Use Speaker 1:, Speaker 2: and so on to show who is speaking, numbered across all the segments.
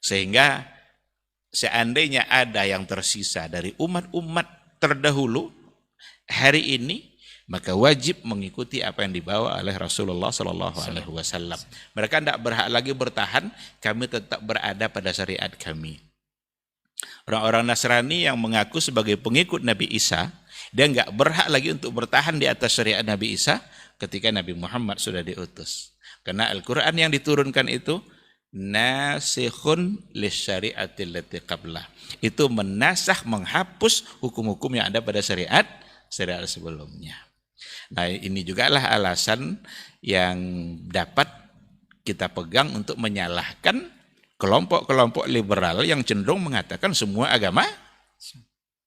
Speaker 1: Sehingga seandainya ada yang tersisa dari umat-umat terdahulu hari ini, maka wajib mengikuti apa yang dibawa oleh Rasulullah Sallallahu Alaihi Wasallam. Mereka tidak berhak lagi bertahan, kami tetap berada pada syariat kami. Orang-orang Nasrani yang mengaku sebagai pengikut Nabi Isa, dia nggak berhak lagi untuk bertahan di atas syariat Nabi Isa ketika Nabi Muhammad sudah diutus. Karena Al-Quran yang diturunkan itu nasikhun lisyari'atil lati qablah. Itu menasakh, menghapus hukum-hukum yang ada pada syariat sebelumnya. Nah, ini juga lah alasan yang dapat kita pegang untuk menyalahkan kelompok-kelompok liberal yang cenderung mengatakan semua agama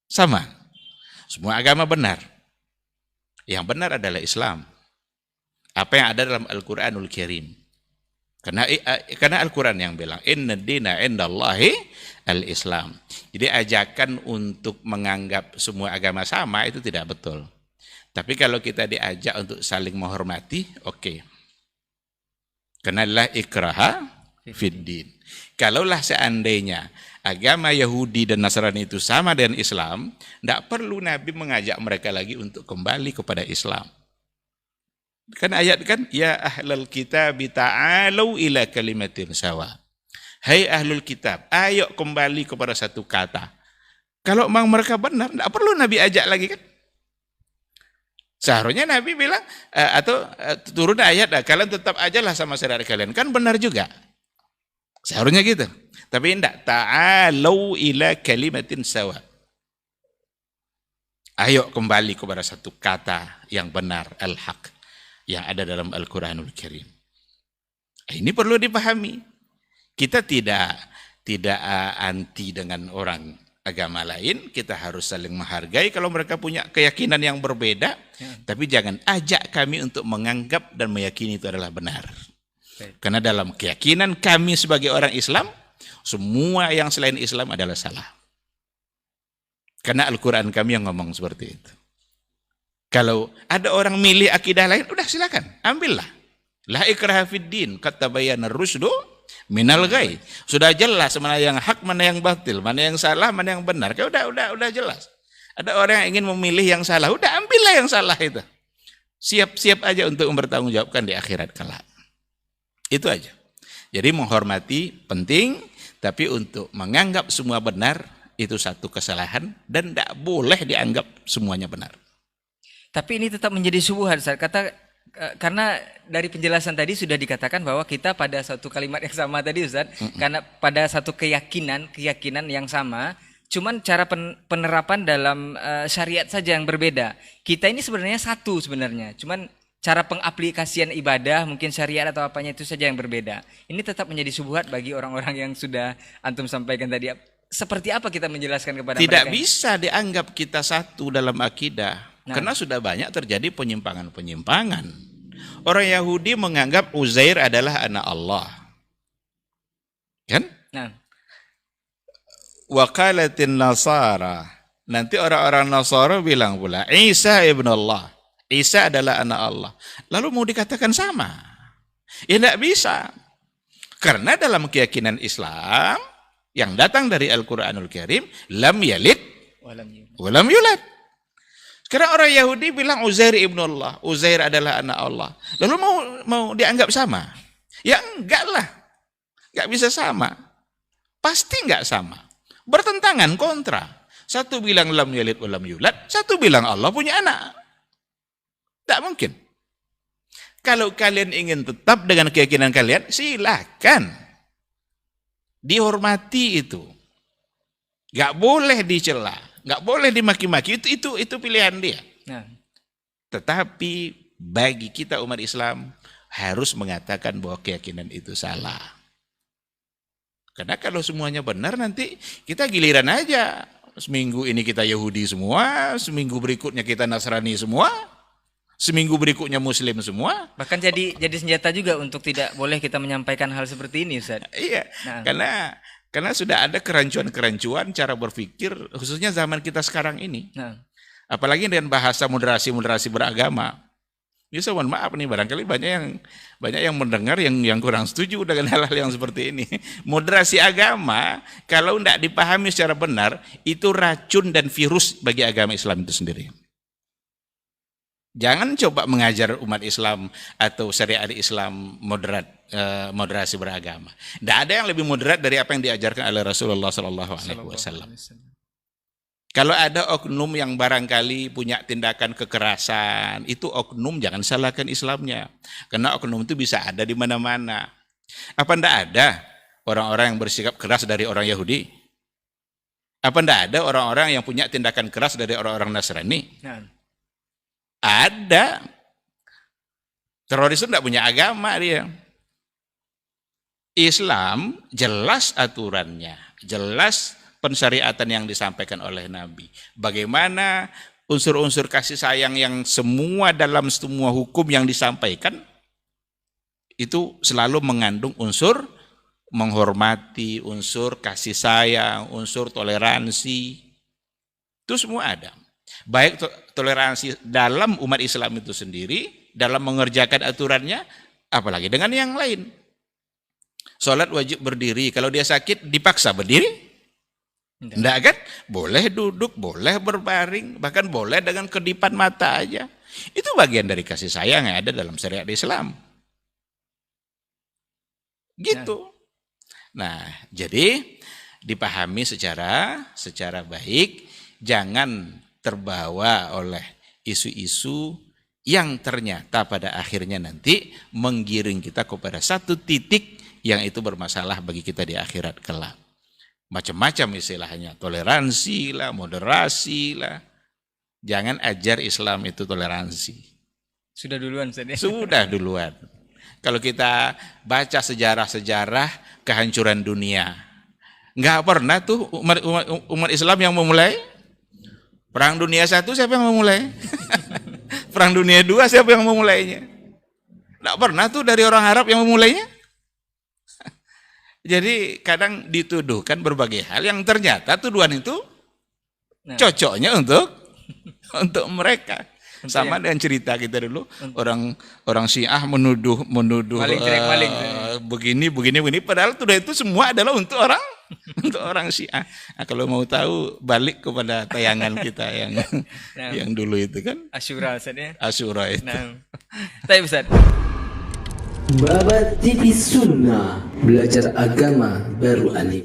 Speaker 1: sama. Semua agama benar. Yang benar adalah Islam. Apa yang ada dalam Al-Quranul Karim. Karena Al-Quran yang bilang inna dina indallahi al-Islam. Jadi ajakan untuk menganggap semua agama sama itu tidak betul. Tapi kalau kita diajak untuk saling menghormati, oke. Karena la ikraha fiddin. Kalaulah seandainya agama Yahudi dan Nasrani itu sama dengan Islam, tidak perlu Nabi mengajak mereka lagi untuk kembali kepada Islam. Kan ayat kan, ya ahlul kitab ta'alu ila kalimatin sawa. Hai ahlul kitab, ayo kembali kepada satu kata. Kalau memang mereka benar, tidak perlu Nabi ajak lagi kan. Seharusnya Nabi bilang, turun ayat, kalian tetap ajalah sama syariat kalian. Kan benar juga. Seharusnya gitu. Tapi tidak, ta'alu ila kalimatin sawa. Ayo kembali kepada satu kata yang benar, al-haq, yang ada dalam Al-Quranul Karim. Ini perlu dipahami. Kita tidak anti dengan orang agama lain, kita harus saling menghargai kalau mereka punya keyakinan yang berbeda, tapi jangan ajak kami untuk menganggap dan meyakini itu adalah benar. Karena dalam keyakinan kami sebagai orang Islam, semua yang selain Islam adalah salah. Karena Al-Quran kami yang ngomong seperti itu. Kalau ada orang milih akidah lain, udah silakan, ambillah. La ikraha fiddin, kata bayanar rusdu minal ghai. Sudah jelas mana yang hak, mana yang batil, mana yang salah, mana yang benar. Udah jelas. Ada orang yang ingin memilih yang salah, udah ambillah yang salah itu. Siap-siap aja untuk mempertanggungjawabkan di akhirat kelak. Itu aja. Jadi menghormati penting, tapi untuk menganggap semua benar itu satu kesalahan dan tidak boleh dianggap semuanya benar.
Speaker 2: Tapi ini tetap menjadi syubhat, Ustaz. Karena dari penjelasan tadi sudah dikatakan bahwa kita pada satu kalimat yang sama tadi, Ustaz, karena pada satu keyakinan yang sama, cuman cara penerapan dalam syariat saja yang berbeda. Kita ini sebenarnya satu sebenarnya, cuman cara pengaplikasian ibadah mungkin syariat atau apanya itu saja yang berbeda. Ini tetap menjadi syubhat bagi orang-orang yang sudah antum sampaikan tadi. Seperti apa kita menjelaskan kepada mereka?
Speaker 1: Tidak bisa dianggap kita satu dalam akidah. Karena sudah banyak terjadi penyimpangan-penyimpangan. Orang Yahudi menganggap Uzair adalah anak Allah. Kan? Wa qalatin Nasara. Nanti orang-orang Nasara bilang pula, Isa ibn Allah. Isa adalah anak Allah. Lalu mau dikatakan sama. Ya tidak bisa. Karena dalam keyakinan Islam, yang datang dari Al-Quranul Karim, lam yalid wa lam yulad. Sekarang orang Yahudi bilang Uzair ibn Allah, Uzair adalah anak Allah. Lalu mau dianggap sama? Ya enggak lah, enggak bisa sama. Pasti enggak sama. Bertentangan, kontra. Satu bilang lam yalid wa lam yulad, satu bilang Allah punya anak. Tak mungkin. Kalau kalian ingin tetap dengan keyakinan kalian, silakan. Dihormati itu. Enggak boleh dicela. Nggak boleh dimaki-maki, itu pilihan dia. Tetapi bagi kita umat Islam harus mengatakan bahwa keyakinan itu salah. Karena kalau semuanya benar nanti kita giliran aja. Seminggu ini kita Yahudi semua, seminggu berikutnya kita Nasrani semua, seminggu berikutnya Muslim semua.
Speaker 2: Bahkan jadi senjata juga untuk tidak boleh kita menyampaikan hal seperti ini, Ustaz.
Speaker 1: Iya, karena sudah ada kerancuan-kerancuan cara berpikir, khususnya zaman kita sekarang ini. Apalagi dengan bahasa moderasi beragama. Ya saya mohon maaf nih, barangkali banyak yang mendengar yang kurang setuju dengan hal-hal yang seperti ini. Moderasi agama kalau tidak dipahami secara benar itu racun dan virus bagi agama Islam itu sendiri. Jangan coba mengajar umat Islam atau syariat Islam moderasi beragama. Tidak ada yang lebih moderat dari apa yang diajarkan oleh Rasulullah SAW. Kalau ada oknum yang barangkali punya tindakan kekerasan, itu oknum jangan salahkan Islamnya. Karena oknum itu bisa ada di mana-mana. Apa enggak ada orang-orang yang bersikap keras dari orang Yahudi? Apa enggak ada orang-orang yang punya tindakan keras dari orang-orang Nasrani? Ada. Teroris itu enggak punya agama dia. Islam jelas aturannya, jelas pensyariatan yang disampaikan oleh Nabi. Bagaimana unsur-unsur kasih sayang yang semua dalam semua hukum yang disampaikan itu selalu mengandung unsur menghormati, unsur kasih sayang, unsur toleransi. Itu semua ada. Baik toleransi dalam umat Islam itu sendiri, dalam mengerjakan aturannya, apalagi dengan yang lain. Sholat wajib berdiri, kalau dia sakit dipaksa berdiri. Enggak kan? Boleh duduk, boleh berbaring, bahkan boleh dengan kedipan mata aja. Itu bagian dari kasih sayang yang ada dalam syariat Islam. Gitu. Nah, jadi dipahami secara baik, jangan terbawa oleh isu-isu yang ternyata pada akhirnya nanti menggiring kita kepada satu titik yang itu bermasalah bagi kita di akhirat kelak. Macam-macam istilahnya, toleransi lah, moderasi lah. Jangan ajar Islam itu toleransi.
Speaker 2: Sudah duluan Ustaz ya?
Speaker 1: Sudah duluan. Kalau kita baca sejarah-sejarah kehancuran dunia, nggak pernah tuh umat Islam yang memulai. Perang Dunia I siapa yang memulai? Perang Dunia II siapa yang memulainya? Nggak pernah tuh dari orang Arab yang memulainya. Jadi kadang dituduhkan berbagai hal yang ternyata tuduhan itu cocoknya untuk mereka. Sama dengan cerita kita dulu, orang Syiah menuduh begini, padahal tuduhan itu semua adalah untuk orang Syiah. Nah, kalau mau tahu balik kepada tayangan kita yang dulu itu kan.
Speaker 2: Asyura Ustaz ya.
Speaker 1: Asyura itu.
Speaker 2: Tapi Ustaz.
Speaker 3: Babat TV Sunnah, belajar agama baru alif.